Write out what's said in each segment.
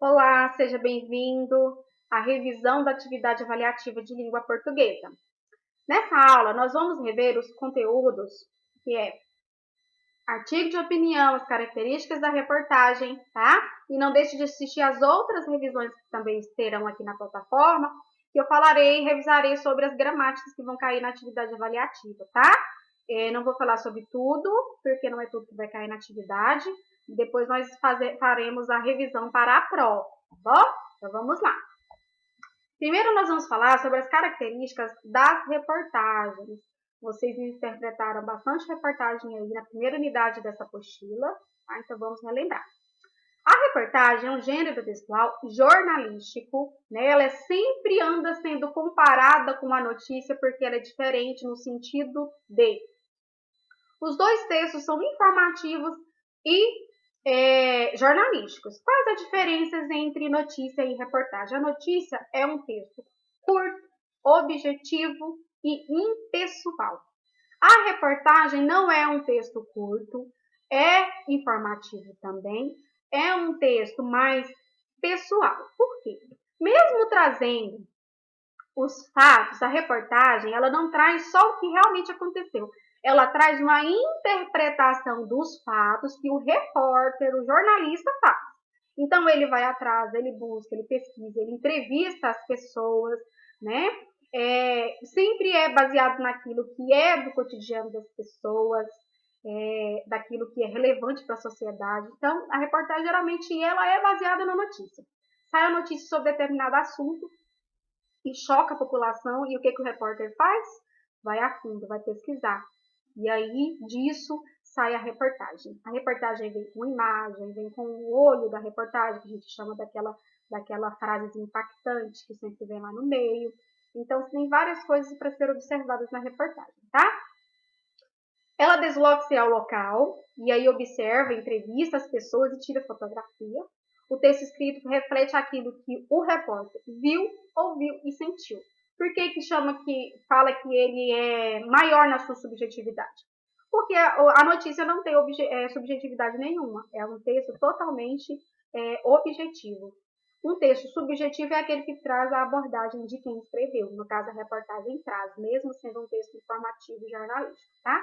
Olá, seja bem-vindo à revisão da atividade avaliativa de língua portuguesa. Nessa aula, nós vamos rever os conteúdos, que é artigo de opinião, as características da reportagem, tá? E não deixe de assistir as outras revisões que também terão aqui na plataforma, que eu falarei e revisarei sobre as gramáticas que vão cair na atividade avaliativa, tá? Não vou falar sobre tudo, porque não é tudo que vai cair na atividade. Depois nós faremos a revisão para a prova, tá bom? Então vamos lá. Primeiro nós vamos falar sobre as características das reportagens. Vocês interpretaram bastante reportagem aí na primeira unidade dessa apostila, tá? Então vamos relembrar. A reportagem é um gênero textual jornalístico, né? Ela sempre anda sendo comparada com a notícia porque ela é diferente no sentido de os dois textos são informativos e jornalísticos. Quais as diferenças entre notícia e reportagem? A notícia é um texto curto, objetivo e impessoal. A reportagem não é um texto curto, é informativo também, é um texto mais pessoal. Por quê? Mesmo trazendo os fatos, a reportagem, ela não traz só o que realmente aconteceu. Ela traz uma interpretação dos fatos que o repórter, o jornalista faz. Então, ele vai atrás, ele busca, ele pesquisa, ele entrevista as pessoas, né? Sempre é baseado naquilo que é do cotidiano das pessoas, daquilo que é relevante para a sociedade. Então, a reportagem, geralmente, ela é baseada na notícia. Sai a notícia sobre determinado assunto, e choca a população, e o que o repórter faz? Vai a fundo, vai pesquisar. E aí, disso, sai a reportagem. A reportagem vem com imagem, vem com o olho da reportagem, que a gente chama daquela frase impactante, que sempre vem lá no meio. Então, tem várias coisas para ser observadas na reportagem, tá? Ela desloca-se ao local, e aí observa, entrevista as pessoas e tira fotografia. O texto escrito reflete aquilo que o repórter viu, ouviu e sentiu. Por que fala que ele é maior na sua subjetividade? Porque a notícia não tem subjetividade nenhuma. É um texto totalmente objetivo. Um texto subjetivo é aquele que traz a abordagem de quem escreveu. No caso, a reportagem traz, mesmo sendo um texto informativo e jornalístico, tá?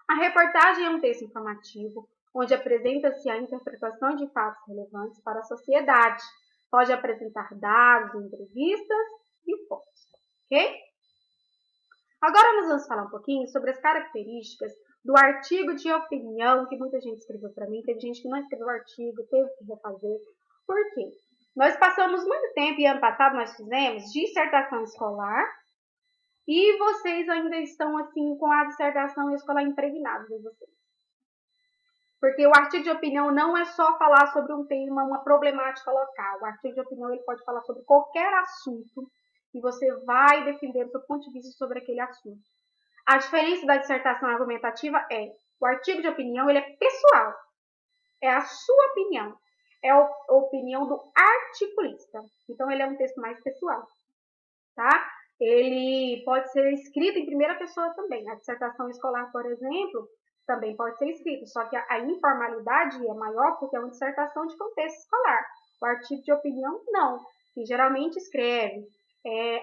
A reportagem é um texto informativo, onde apresenta-se a interpretação de fatos relevantes para a sociedade. Pode apresentar dados, entrevistas e fotos, ok? Agora nós vamos falar um pouquinho sobre as características do artigo de opinião, que muita gente escreveu para mim, teve gente que não escreveu o artigo, teve que refazer. Por quê? Nós passamos muito tempo, e ano passado nós fizemos, dissertação escolar, e vocês ainda estão assim com a dissertação escolar impregnada de vocês. Porque o artigo de opinião não é só falar sobre um tema, uma problemática local. O artigo de opinião ele pode falar sobre qualquer assunto e você vai defender o seu ponto de vista sobre aquele assunto. A diferença da dissertação argumentativa é o artigo de opinião ele é pessoal. É a sua opinião. É a opinião do articulista. Então, ele é um texto mais pessoal. Tá? Ele pode ser escrito em primeira pessoa também. A dissertação escolar, por exemplo, também pode ser escrito, só que a informalidade é maior porque é uma dissertação de contexto escolar. O artigo de opinião, não. Que geralmente escreve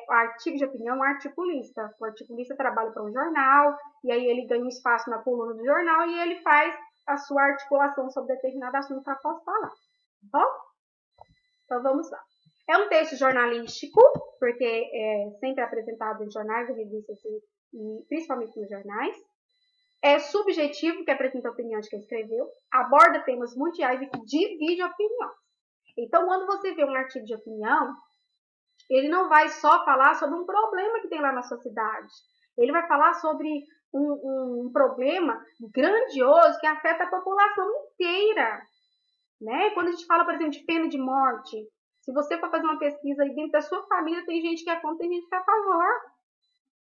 o artigo de opinião, um articulista. O articulista trabalha para um jornal, e aí ele ganha um espaço na coluna do jornal e ele faz a sua articulação sobre determinado assunto para postar lá. Tá bom? Então, vamos lá. É um texto jornalístico, porque é sempre apresentado em jornais e revistas, e principalmente nos jornais. É subjetivo, que apresenta a opinião de quem escreveu. Aborda temas mundiais e que divide opiniões. Então, quando você vê um artigo de opinião, ele não vai só falar sobre um problema que tem lá na sua cidade. Ele vai falar sobre um problema grandioso que afeta a população inteira. Né? Quando a gente fala, por exemplo, de pena de morte, se você for fazer uma pesquisa aí dentro da sua família, tem gente que é contra, tem gente que é a favor.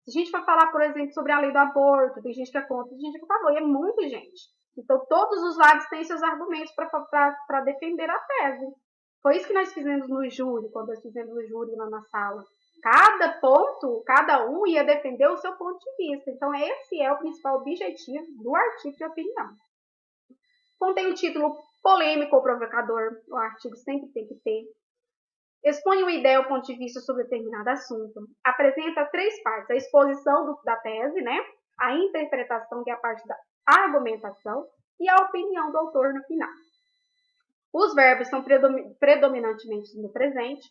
Se a gente for falar, por exemplo, sobre a lei do aborto, tem gente que é contra, tem gente que é a favor, e é muita gente. Então, todos os lados têm seus argumentos para defender a tese. Foi isso que nós fizemos no júri, quando nós fizemos o júri lá na sala. Cada ponto, cada um ia defender o seu ponto de vista. Então, esse é o principal objetivo do artigo de opinião. Contém o título polêmico ou provocador, o artigo sempre tem que ter. Expõe uma ideia ou ponto de vista sobre determinado assunto. Apresenta 3 partes: a exposição da tese, né? A interpretação, que é a parte da argumentação, e a opinião do autor no final. Os verbos são predominantemente no presente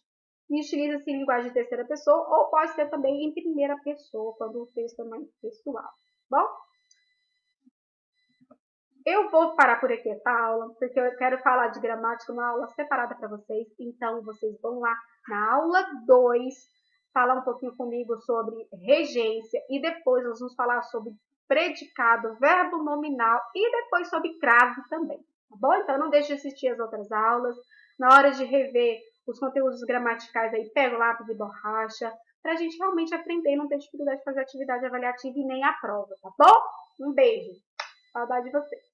e utiliza-se em linguagem de terceira pessoa ou pode ser também em primeira pessoa, quando o texto é mais textual. Bom? Eu vou parar por aqui essa aula, porque eu quero falar de gramática, uma aula separada para vocês. Então, vocês vão lá na aula 2, falar um pouquinho comigo sobre regência e depois nós vamos falar sobre predicado, verbo nominal e depois sobre crase também, tá bom? Então, não deixe de assistir as outras aulas. Na hora de rever os conteúdos gramaticais aí, pega o lápis e borracha, para a gente realmente aprender e não ter dificuldade de fazer atividade avaliativa e nem a prova, tá bom? Um beijo. Saudade de você.